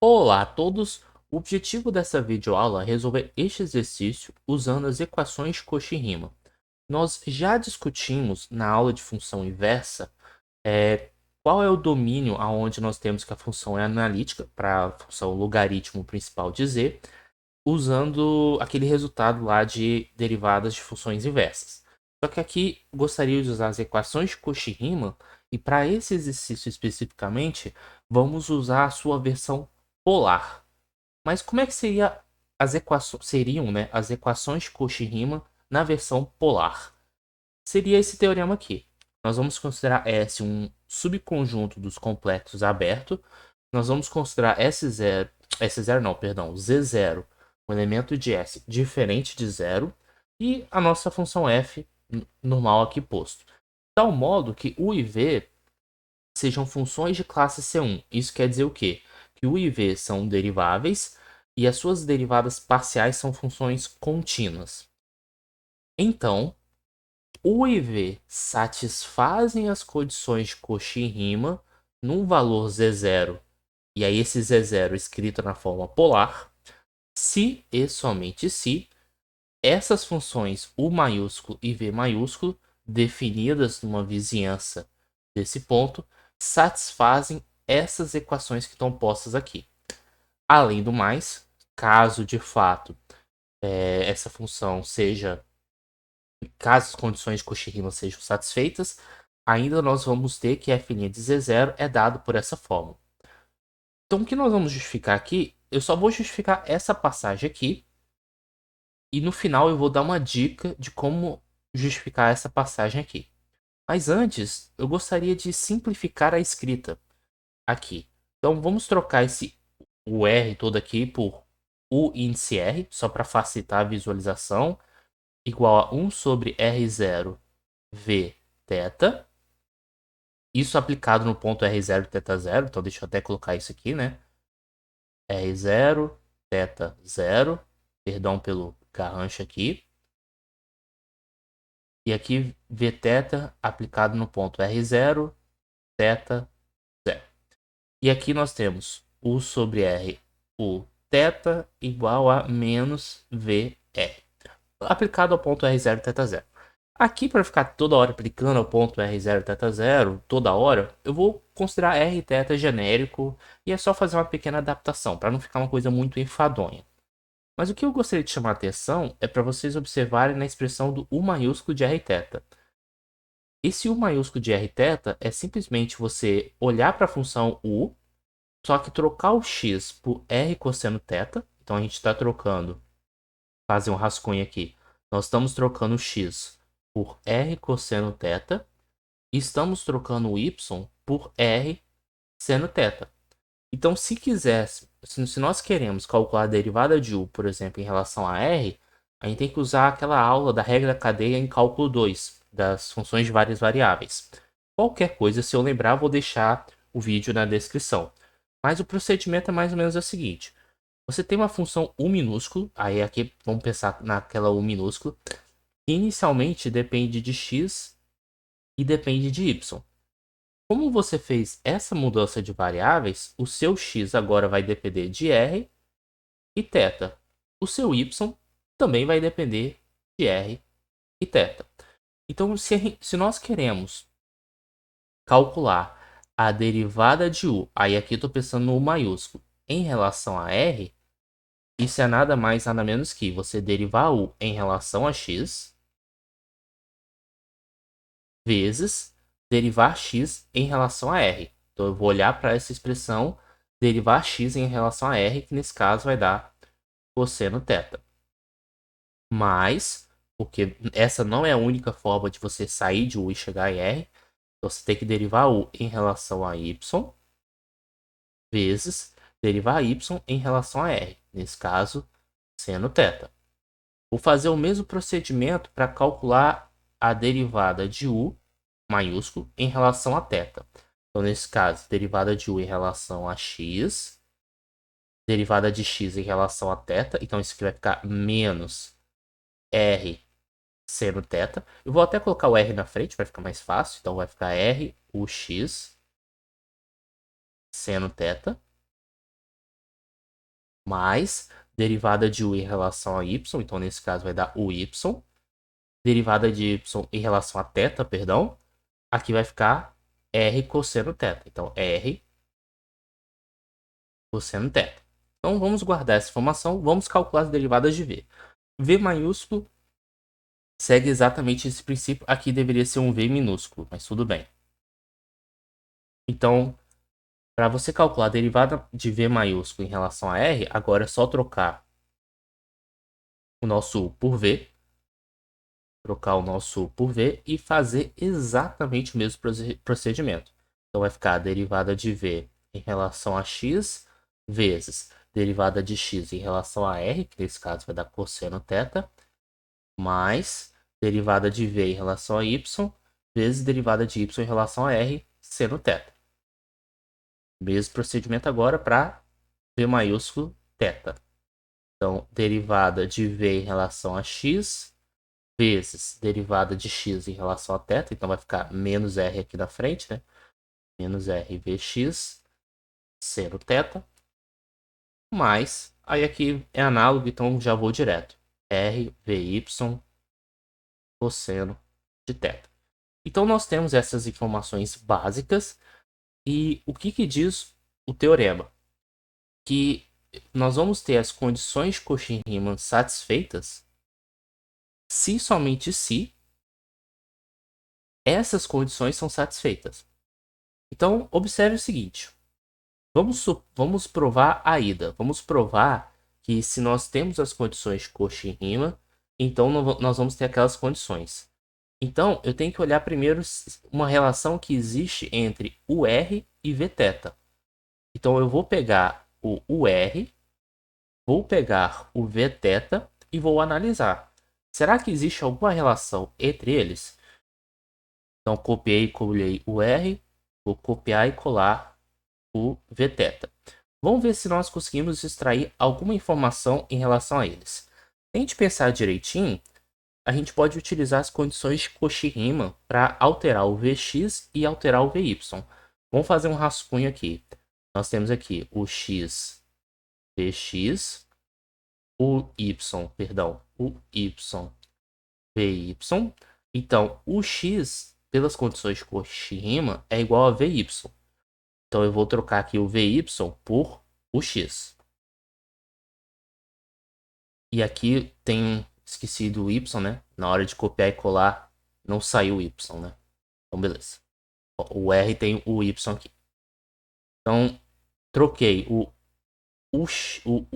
Olá a todos! O objetivo dessa videoaula é resolver este exercício usando as equações de Cauchy-Riemann. Nós já discutimos na aula de função inversa qual é o domínio aonde nós temos que a função é analítica para a função logaritmo principal de z, usando aquele resultado lá de derivadas de funções inversas. Só que aqui gostaria de usar as equações de Cauchy-Riemann e para esse exercício especificamente, vamos usar a sua versão polar. Mas como é que seriam, né, as equações de Cauchy-Riemann na versão polar? Seria esse teorema aqui. Nós vamos considerar S um subconjunto dos complexos aberto. Nós vamos considerar S0 não, perdão, Z0, um elemento de S diferente de zero. E a nossa função f normal aqui posto. De tal modo que U e V sejam funções de classe C1. Isso quer dizer o quê? Que U e V são deriváveis e as suas derivadas parciais são funções contínuas. Então, U e V satisfazem as condições de Cauchy-Riemann num valor Z0, e aí esse Z0 escrito na forma polar, se e somente se essas funções U maiúsculo e V maiúsculo, definidas numa vizinhança desse ponto, satisfazem essas equações que estão postas aqui. Além do mais, caso de fato essa função seja, caso as condições de Cauchy-Riemann sejam satisfeitas, ainda nós vamos ter que f' de z0 é dado por essa fórmula. Então o que nós vamos justificar aqui, eu só vou justificar essa passagem aqui, e no final eu vou dar uma dica de como justificar essa passagem aqui. Mas antes, eu gostaria de simplificar a escrita aqui. Então vamos trocar o R todo aqui por U índice R, só para facilitar a visualização, igual a 1 sobre R0 V θ. Isso aplicado no ponto R0 θ0, então deixa eu até colocar isso aqui, né? R0 θ0, perdão pelo garrancho aqui. E aqui Vθ aplicado no ponto R0 θ0. E aqui nós temos U sobre R, o θ igual a menos VR, aplicado ao ponto R0 θ0. Aqui, para ficar toda hora aplicando ao ponto R0 θ0, toda hora, eu vou considerar Rθ genérico e é só fazer uma pequena adaptação, para não ficar uma coisa muito enfadonha. Mas o que eu gostaria de chamar a atenção é para vocês observarem na expressão do U maiúsculo de Rθ. Esse U maiúsculo de Rθ é simplesmente você olhar para a função U, só que trocar o x por R cosseno θ. Então a gente está trocando, fazer um rascunho aqui. Nós estamos trocando o x por R cosseno θ e estamos trocando o y por R seno θ. Então, se nós queremos calcular a derivada de U, por exemplo, em relação a R, a gente tem que usar aquela aula da regra da cadeia em cálculo 2, das funções de várias variáveis. Qualquer coisa, se eu lembrar, vou deixar o vídeo na descrição. Mas o procedimento é mais ou menos o seguinte. Você tem uma função U minúsculo, aí aqui vamos pensar naquela U minúsculo, que inicialmente depende de x e depende de y. Como você fez essa mudança de variáveis, o seu x agora vai depender de r e θ. O seu y também vai depender de r e θ. Então, se nós queremos calcular a derivada de u, aí aqui eu estou pensando no u maiúsculo, em relação a r, isso é nada mais nada menos que você derivar u em relação a x vezes derivar x em relação a r. Então eu vou olhar para essa expressão, derivar x em relação a r, que nesse caso vai dar cosseno θ. Mas, porque essa não é a única forma de você sair de u e chegar em r, então você tem que derivar u em relação a y vezes derivar y em relação a r, nesse caso, seno θ. Vou fazer o mesmo procedimento para calcular a derivada de u maiúsculo em relação a θ. Então, nesse caso, derivada de u em relação a x, derivada de x em relação a θ. Então, isso aqui vai ficar menos r seno θ. Eu vou até colocar o r na frente para ficar mais fácil. Então, vai ficar r ux seno θ mais derivada de u em relação a y, então nesse caso vai dar uy, derivada de y em relação a θ, perdão, aqui vai ficar r cosseno θ. Então, r cosseno θ. Então, vamos guardar essa informação, vamos calcular as derivadas de v. V maiúsculo segue exatamente esse princípio. Aqui deveria ser um v minúsculo, mas tudo bem. Então, para você calcular a derivada de v maiúsculo em relação a r, agora é só trocar o nosso u por v, e fazer exatamente o mesmo procedimento. Então, vai ficar a derivada de v em relação a x vezes derivada de x em relação a r, que nesse caso vai dar cosseno θ, mais derivada de v em relação a y vezes derivada de y em relação a r, seno θ. Mesmo procedimento agora para v maiúsculo θ. Então, derivada de v em relação a x vezes derivada de x em relação a θ. Então, vai ficar menos r aqui na frente, né? Menos r vx seno θ. Mais, aí aqui é análogo, então já vou direto. R, Vy, cosseno de θ. Então, nós temos essas informações básicas. E o que diz o teorema? Que nós vamos ter as condições de Cauchy-Riemann satisfeitas se e somente se essas condições são satisfeitas. Então, observe o seguinte. Vamos provar a ida. Vamos provar que se nós temos as condições de Cauchy-Riemann, então nós vamos ter aquelas condições. Então, eu tenho que olhar primeiro uma relação que existe entre o R e Vθ. Então, eu vou pegar o UR, vou pegar o Vθ e vou analisar. Será que existe alguma relação entre eles? Então, copiei e colei o R, vou copiar e colar o Vθ. Vamos ver se nós conseguimos extrair alguma informação em relação a eles. Se a gente pensar direitinho, a gente pode utilizar as condições de Cauchy-Riemann para alterar o Vx e alterar o Vy. Vamos fazer um rascunho aqui. Nós temos aqui o x Vx, o y Vy. Então, o x, pelas condições de Cauchy-Riemann, é igual a Vy. Então, eu vou trocar aqui o Vy por o x. E aqui tem esquecido o y, né? Na hora de copiar e colar, não saiu o y, né? Então, beleza. O R tem o y aqui. Então, troquei o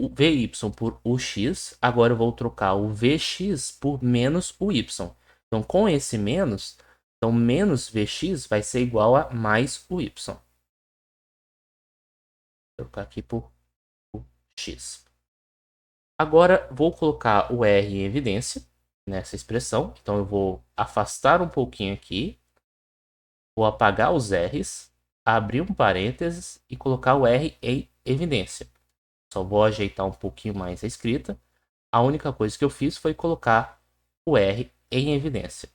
Vy por Ux. Agora eu vou trocar o Vx por menos o y. Então, com esse menos, então menos Vx vai ser igual a mais o y. Vou trocar aqui por x. Agora, vou colocar o R em evidência nessa expressão. Então, eu vou afastar um pouquinho aqui. Vou apagar os R's, abrir um parênteses e colocar o R em evidência. Só vou ajeitar um pouquinho mais a escrita. A única coisa que eu fiz foi colocar o R em evidência.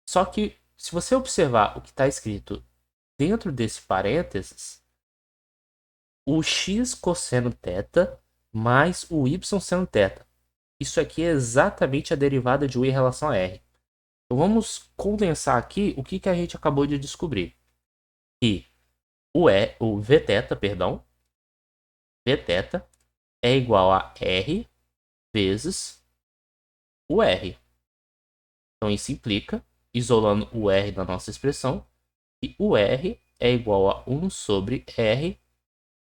Só que, se você observar o que está escrito dentro desse parênteses, o x cosseno θ mais o y seno θ. Isso aqui é exatamente a derivada de u em relação a r. Então vamos condensar aqui o que a gente acabou de descobrir. Que o Vθ, Vθ é igual a R vezes o R. Então isso implica, isolando o R da nossa expressão, que o R é igual a 1 sobre R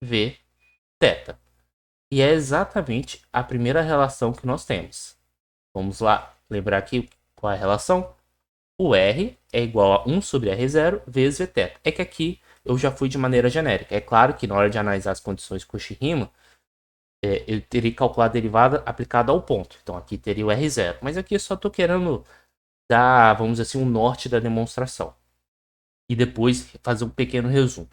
Vθ. E é exatamente a primeira relação que nós temos. Vamos lá lembrar aqui qual é a relação? O R é igual a 1 sobre R0 vezes Vθ. É que aqui eu já fui de maneira genérica. É claro que na hora de analisar as condições Cauchy-Riemann, eu teria que calcular a derivada aplicada ao ponto. Então aqui teria o R0. Mas aqui eu só estou querendo dar, vamos dizer assim, um norte da demonstração. E depois fazer um pequeno resumo.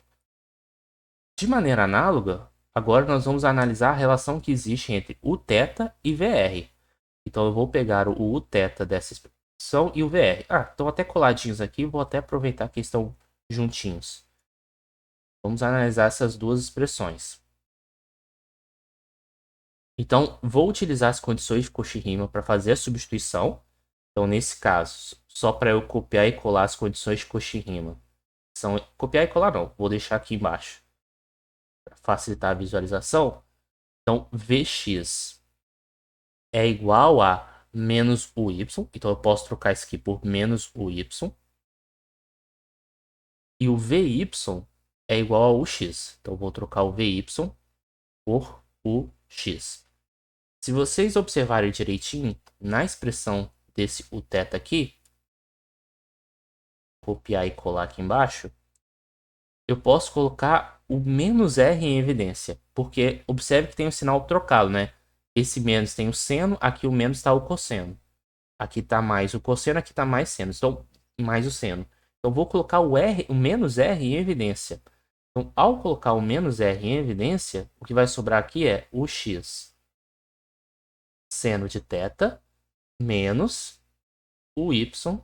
De maneira análoga, agora nós vamos analisar a relação que existe entre o θ e VR. Então eu vou pegar o Uθ dessa expressão e o VR. Estão até coladinhos aqui, vou até aproveitar que estão juntinhos. Vamos analisar essas duas expressões. Então, vou utilizar as condições de Cauchy-Riemann para fazer a substituição. Então, nesse caso, só para eu copiar e colar as condições de Cauchy-Riemann. Copiar e colar não, vou deixar aqui embaixo para facilitar a visualização. Então, Vx é igual a menos o y. Então, eu posso trocar isso aqui por menos o y. E o Vy é igual ao x. Então, eu vou trocar o Vy por o x. Se vocês observarem direitinho, na expressão desse o θ aqui, copiar e colar aqui embaixo, eu posso colocar o menos r em evidência. Porque observe que tem o sinal trocado, né? Esse menos tem o seno, aqui o menos está o cosseno. Aqui está mais o cosseno, aqui está mais seno. Então, mais o seno. Então, vou colocar o menos r em evidência. Então, ao colocar o menos r em evidência, o que vai sobrar aqui é o x seno de θ menos o y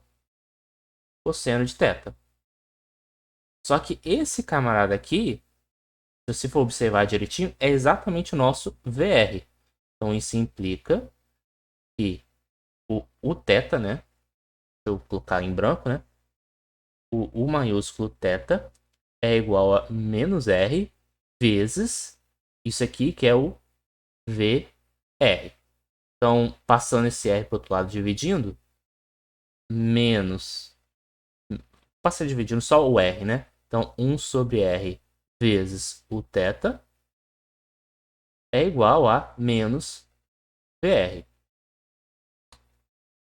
cosseno de θ. Só que esse camarada aqui, se você for observar direitinho, é exatamente o nosso VR. Então, isso implica que o θ, né? Deixa eu colocar em branco, né? O U maiúsculo θ é igual a menos R vezes isso aqui, que é o VR. Então, passando esse R para o outro lado, dividindo, menos... Passa dividindo só o R, né? Então, 1 sobre R vezes o θ é igual a menos VR.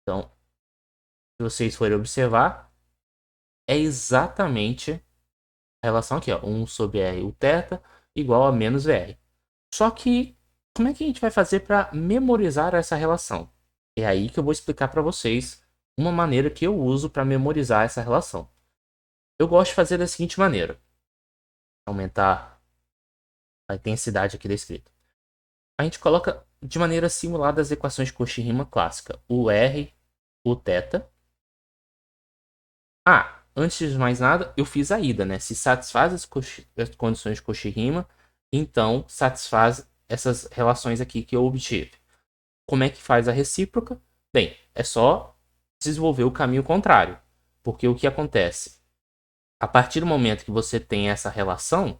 Então, se vocês forem observar, é exatamente a relação aqui, ó. 1 sobre R, o θ, igual a menos VR. Só que, como é que a gente vai fazer para memorizar essa relação? É aí que eu vou explicar para vocês uma maneira que eu uso para memorizar essa relação. Eu gosto de fazer da seguinte maneira. Aumentar a intensidade aqui da escrita. A gente coloca de maneira simulada as equações de Cauchy-Riemann clássica. O R, o θ. Antes de mais nada, eu fiz a ida, né? Se satisfaz as condições de Cauchy-Riemann, então satisfaz essas relações aqui que eu obtive. Como é que faz a recíproca? Bem, é só desenvolver o caminho contrário. Porque o que acontece? A partir do momento que você tem essa relação,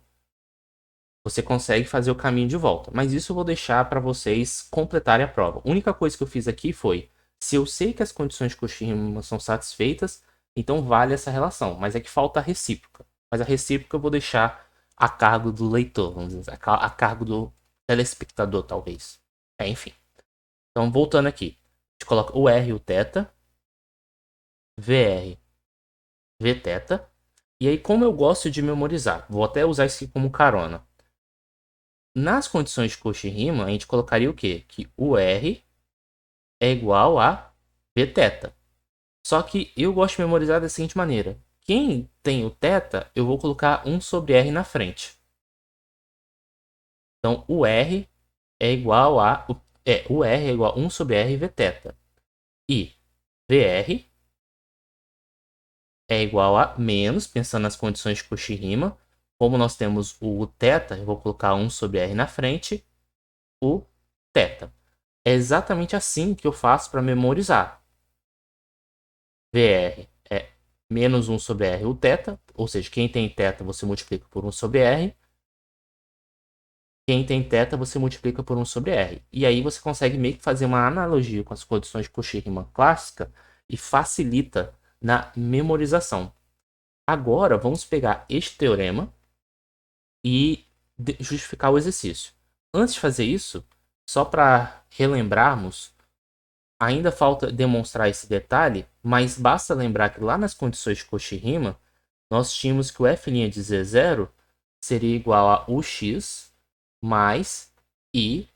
você consegue fazer o caminho de volta. Mas isso eu vou deixar para vocês completarem a prova. A única coisa que eu fiz aqui foi, se eu sei que as condições de Cauchy-Riemann são satisfeitas, então vale essa relação. Mas é que falta a recíproca. Mas a recíproca eu vou deixar a cargo do leitor, vamos dizer, a cargo do telespectador, talvez. Enfim. Então, voltando aqui. A gente coloca o R e o θ, VR, Vθ. E aí, como eu gosto de memorizar, vou até usar isso aqui como carona. Nas condições de Cauchy-Riemann, a gente colocaria o quê? Que o R é igual a Vθ. Só que eu gosto de memorizar da seguinte maneira. Quem tem o θ, eu vou colocar 1 sobre R na frente. Então, o R é igual a... o R é igual a 1 sobre R Vθ. E VR é igual a menos, pensando nas condições de Cauchy-Riemann. Como nós temos o θ, eu vou colocar 1 sobre R na frente. O θ. É exatamente assim que eu faço para memorizar. VR é menos 1 sobre R o θ, ou seja, quem tem θ você multiplica por 1 sobre R. Quem tem θ você multiplica por 1 sobre R. E aí você consegue meio que fazer uma analogia com as condições de Cauchy-Riemann clássica e facilita na memorização. Agora vamos pegar este teorema e justificar o exercício. Antes de fazer isso, só para relembrarmos, ainda falta demonstrar esse detalhe, mas basta lembrar que lá nas condições de Cauchy-Riemann, nós tínhamos que o f' de z0 seria igual a ux mais i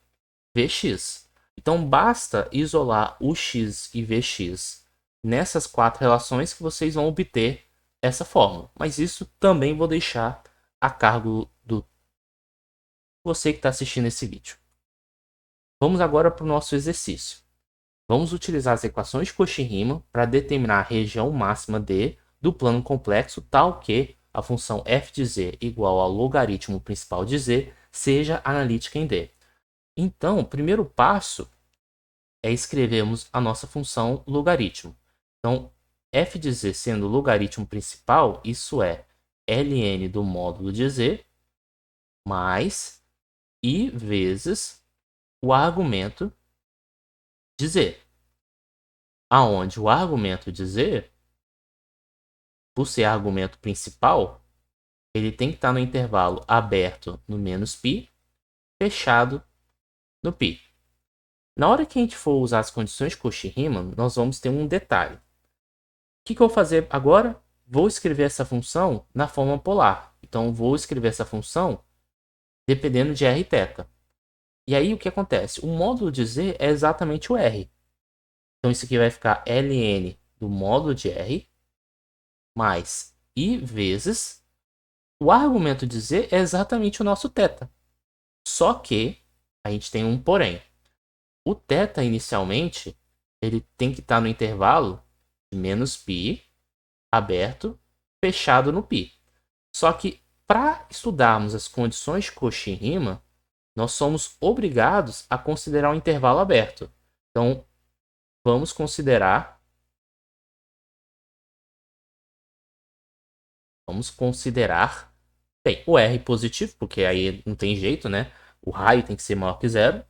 vx. Então basta isolar ux e vx nessas quatro relações que vocês vão obter essa fórmula. Mas isso também vou deixar a cargo do você que está assistindo esse vídeo. Vamos agora para o nosso exercício. Vamos utilizar as equações de Cauchy-Riemann para determinar a região máxima D do plano complexo tal que a função f de z igual ao logaritmo principal de z seja analítica em D. Então, o primeiro passo é escrevermos a nossa função logaritmo. Então, f de z sendo o logaritmo principal, isso é ln do módulo de z mais i vezes o argumento de z. Aonde o argumento de z, por ser argumento principal, ele tem que estar no intervalo aberto no menos π, fechado no π. Na hora que a gente for usar as condições de Cauchy-Riemann, nós vamos ter um detalhe. O que eu vou fazer agora? Vou escrever essa função na forma polar. Então, vou escrever essa função dependendo de r e θ. E aí, o que acontece? O módulo de z é exatamente o r. Então, isso aqui vai ficar ln do módulo de r mais i vezes o argumento de z é exatamente o nosso θ. Só que a gente tem um porém. O θ, inicialmente, ele tem que estar no intervalo de menos π, aberto, fechado no π. Só que, para estudarmos as condições de Cauchy-Riemann, nós somos obrigados a considerar um intervalo aberto. Então, vamos considerar bem, o R positivo, porque aí não tem jeito, né? O raio tem que ser maior que zero.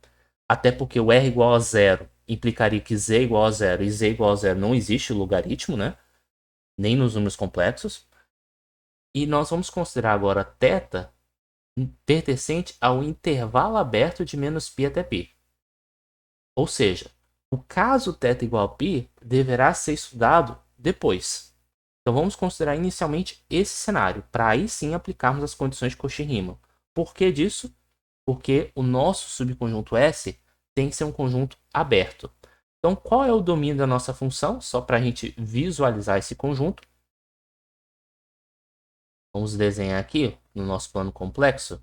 Até porque o R igual a zero implicaria que Z igual a zero e Z igual a zero não existe logaritmo, né? Nem nos números complexos. E nós vamos considerar agora θ pertencente ao intervalo aberto de menos π até π. Ou seja, o caso θ igual a π deverá ser estudado depois. Então vamos considerar inicialmente esse cenário, para aí sim aplicarmos as condições de Cauchy-Riemann. Por que disso? Porque o nosso subconjunto S tem que ser um conjunto aberto. Então, qual é o domínio da nossa função? Só para a gente visualizar esse conjunto. Vamos desenhar aqui no nosso plano complexo.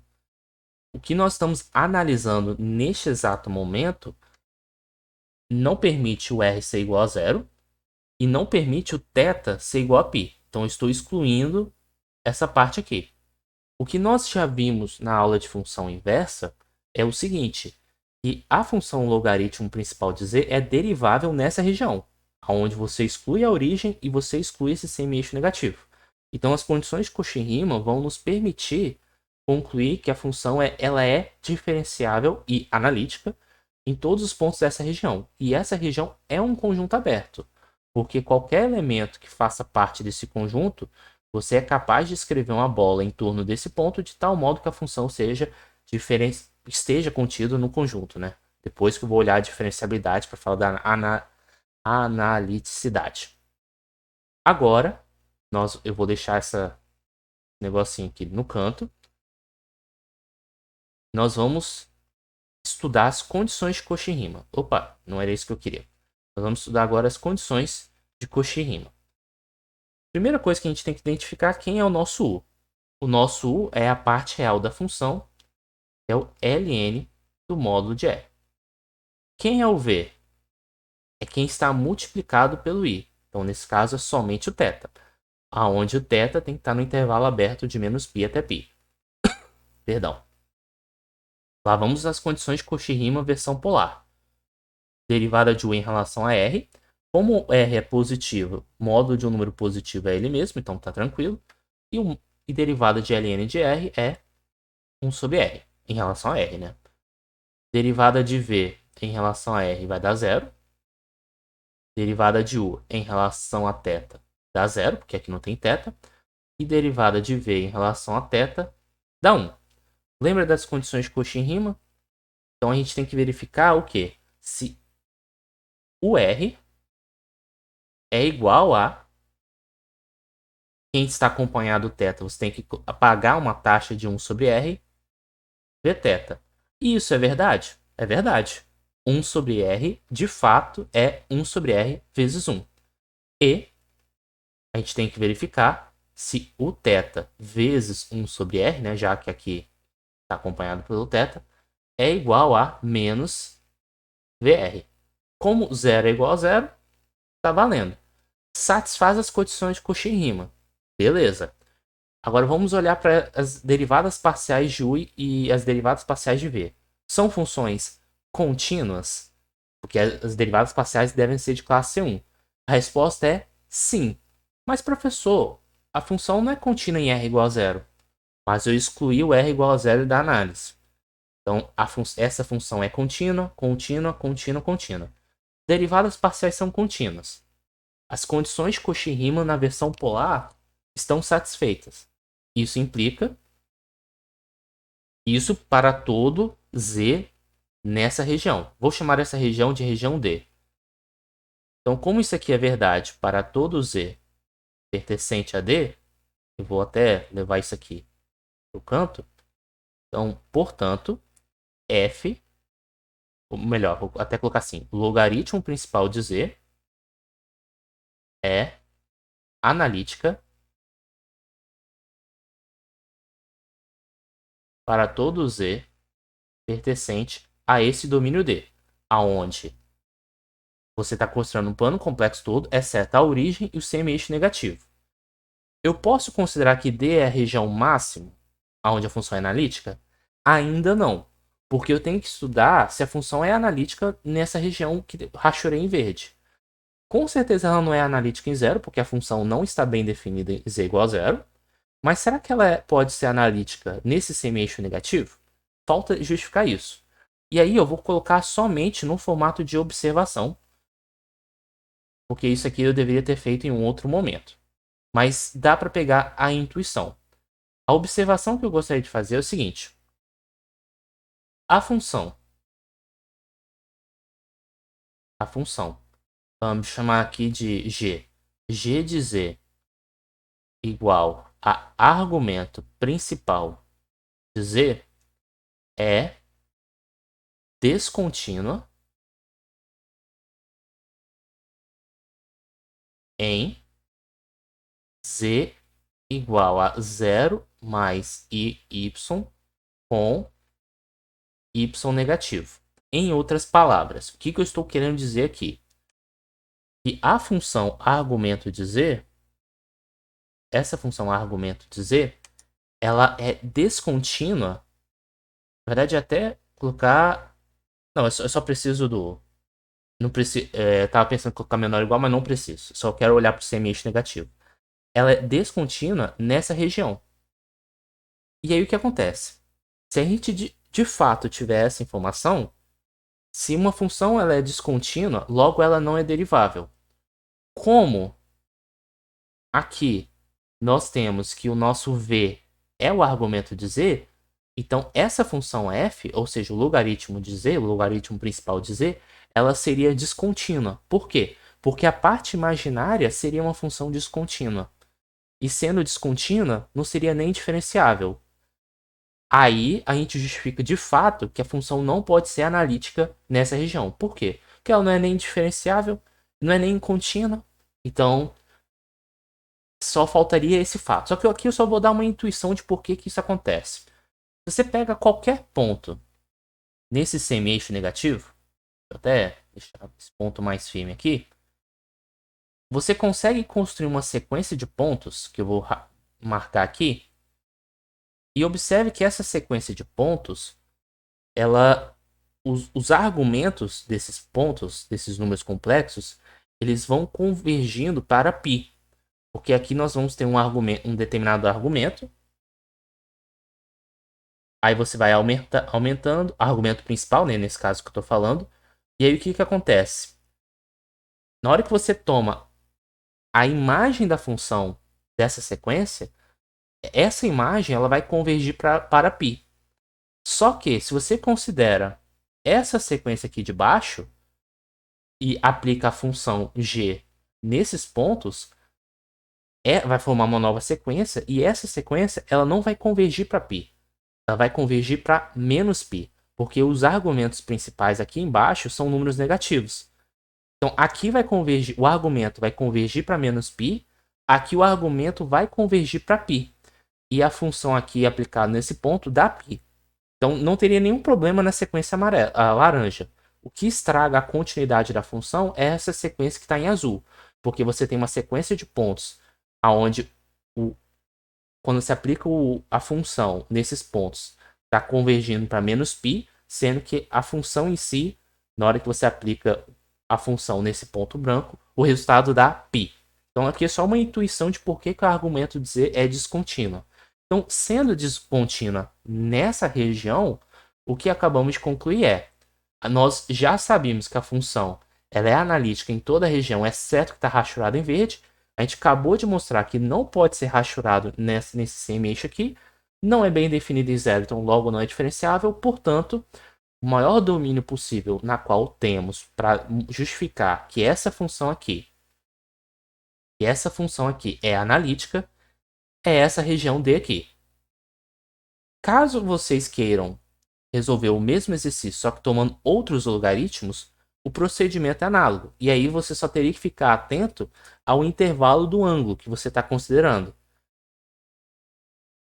O que nós estamos analisando neste exato momento não permite o R ser igual a zero e não permite o θ ser igual a π. Então, eu estou excluindo essa parte aqui. O que nós já vimos na aula de função inversa é o seguinte, que a função logaritmo principal de z é derivável nessa região, onde você exclui a origem e você exclui esse semi-eixo negativo. Então, as condições de Cauchy-Riemann vão nos permitir concluir que a função ela é diferenciável e analítica em todos os pontos dessa região. E essa região é um conjunto aberto, porque qualquer elemento que faça parte desse conjunto, você é capaz de escrever uma bola em torno desse ponto de tal modo que a função esteja contida no conjunto, né? Depois que eu vou olhar a diferenciabilidade para falar da analiticidade. Agora, eu vou deixar esse negocinho aqui no canto. Nós vamos estudar as condições de Cauchy-Riemann. Opa, não era isso que eu queria. Nós vamos estudar agora as condições de Cauchy-Riemann. Primeira coisa que a gente tem que identificar quem é o nosso U. O nosso U é a parte real da função, é o ln do módulo de R. Quem é o V? É quem está multiplicado pelo I. Então, nesse caso, é somente o θ. Aonde o θ tem que estar no intervalo aberto de menos π até π. Perdão. Lá vamos às condições de Cauchy-Riemann versão polar. Derivada de U em relação a R. Como R é positivo, módulo de um número positivo é ele mesmo, então tá tranquilo. E derivada de ln de R é 1 sobre R, em relação a R, né? Derivada de V em relação a R vai dar zero. Derivada de U em relação a θ dá zero, porque aqui não tem θ. E derivada de V em relação a θ dá 1. Lembra das condições de Cauchy-Riemann? Então a gente tem que verificar o quê? Se o R é igual a quem está acompanhado do θ, você tem que pagar uma taxa de 1 sobre R Vθ. E isso é verdade? É verdade. 1 sobre R, de fato, é 1 sobre R vezes 1. E a gente tem que verificar se o θ vezes 1 sobre R, né, já que aqui está acompanhado pelo θ, é igual a menos VR. Como 0 é igual a 0, está valendo. Satisfaz as condições de Cauchy-Riemann. Beleza. Agora vamos olhar para as derivadas parciais de U e as derivadas parciais de V. São funções contínuas? Porque as derivadas parciais devem ser de classe 1. A resposta é sim. Mas, professor, a função não é contínua em r igual a zero. Mas eu excluí o r igual a zero da análise. Então, essa função é contínua, contínua, contínua, contínua. Derivadas parciais são contínuas. As condições de Cauchy-Riemann na versão polar estão satisfeitas. Isso implica isso para todo z nessa região. Vou chamar essa região de região D. Então, como isso aqui é verdade para todo z pertencente a D, eu vou até levar isso aqui para o canto. Então, portanto, f, ou melhor, vou até colocar assim, o logaritmo principal de z é analítica para todo z pertencente a esse domínio D, aonde você está considerando um plano complexo todo, exceto a origem e o semi-eixo negativo. Eu posso considerar que D é a região máxima, onde a função é analítica? Ainda não, porque eu tenho que estudar se a função é analítica nessa região que rachurei em verde. Com certeza ela não é analítica em zero, porque a função não está bem definida em z igual a zero. Mas será que ela pode ser analítica nesse semi-eixo negativo? Falta justificar isso. E aí eu vou colocar somente no formato de observação, porque isso aqui eu deveria ter feito em um outro momento. Mas dá para pegar a intuição. A observação que eu gostaria de fazer é o seguinte. A função, vamos chamar aqui de g. G de z igual a argumento principal de z é descontínua em z igual a 0 mais y com y negativo. Em outras palavras, o que eu estou querendo dizer aqui? Que a função argumento de z, essa função argumento de z, ela é descontínua. Na verdade, até colocar... Não, eu só preciso do... Não preciso, tava pensando em colocar menor ou igual, mas não preciso. Só quero olhar para o semi-eixo negativo. Ela é descontínua nessa região. E aí o que acontece? Se a gente de fato tiver essa informação, se uma função ela é descontínua, logo ela não é derivável. Como aqui nós temos que o nosso v é o argumento de z, então essa função f, ou seja, o logaritmo de z, o logaritmo principal de z, ela seria descontínua. Por quê? Porque a parte imaginária seria uma função descontínua. E sendo descontínua, não seria nem diferenciável. Aí a gente justifica de fato que a função não pode ser analítica nessa região. Por quê? Porque ela não é nem diferenciável, não é nem contínua. Então, só faltaria esse fato. Só que aqui eu só vou dar uma intuição de por que isso acontece. Se você pega qualquer ponto nesse semi-eixo negativo, vou até deixar esse ponto mais firme aqui, você consegue construir uma sequência de pontos, que eu vou marcar aqui, e observe que essa sequência de pontos, os argumentos desses pontos, desses números complexos, eles vão convergindo para π. Porque aqui nós vamos ter um determinado argumento. Aí você vai aumentando, argumento principal, né, nesse caso que eu estou falando. E aí o que acontece? Na hora que você toma a imagem da função dessa sequência, essa imagem ela vai convergir para π. Só que se você considera essa sequência aqui de baixo e aplica a função g nesses pontos, vai formar uma nova sequência e essa sequência ela não vai convergir para π. Ela vai convergir para menos π, porque os argumentos principais aqui embaixo são números negativos. Então aqui vai convergir, o argumento vai convergir para menos π, aqui o argumento vai convergir para π. E a função aqui aplicada nesse ponto dá π. Então não teria nenhum problema na sequência amarela, a laranja. O que estraga a continuidade da função é essa sequência que está em azul, porque você tem uma sequência de pontos aonde quando se aplica a função nesses pontos está convergindo para menos π, sendo que a função em si, na hora que você aplica a função nesse ponto branco, o resultado dá π. Então aqui é só uma intuição de por que o argumento dizer é descontínua. Então, sendo descontínua nessa região, o que acabamos de concluir é, nós já sabemos que a função ela é analítica em toda a região, exceto que está rachurado em verde. A gente acabou de mostrar que não pode ser rachurado nesse semi-eixo aqui, não é bem definido em zero, então logo não é diferenciável, portanto, o maior domínio possível na qual temos para justificar que essa função aqui é analítica, é essa região D aqui. Caso vocês queiram resolver o mesmo exercício, só que tomando outros logaritmos, o procedimento é análogo. E aí você só teria que ficar atento ao intervalo do ângulo que você está considerando.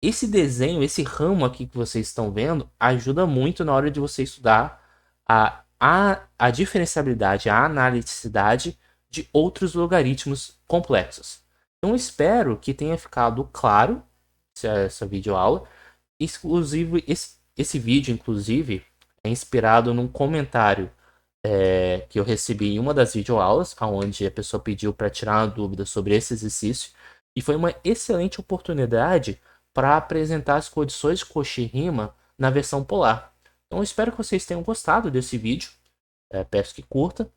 Esse desenho, esse ramo aqui que vocês estão vendo, ajuda muito na hora de você estudar a diferenciabilidade, a analiticidade de outros logaritmos complexos. Então, espero que tenha ficado claro essa videoaula. Exclusivo, esse vídeo, inclusive, é inspirado num comentário que eu recebi em uma das videoaulas, onde a pessoa pediu para tirar uma dúvida sobre esse exercício. E foi uma excelente oportunidade para apresentar as condições de Cauchy-Riemann na versão polar. Então, eu espero que vocês tenham gostado desse vídeo. Peço que curta,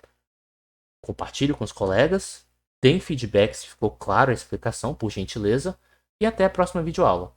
compartilhe com os colegas, deem feedback se ficou claro a explicação, por gentileza. E até a próxima videoaula.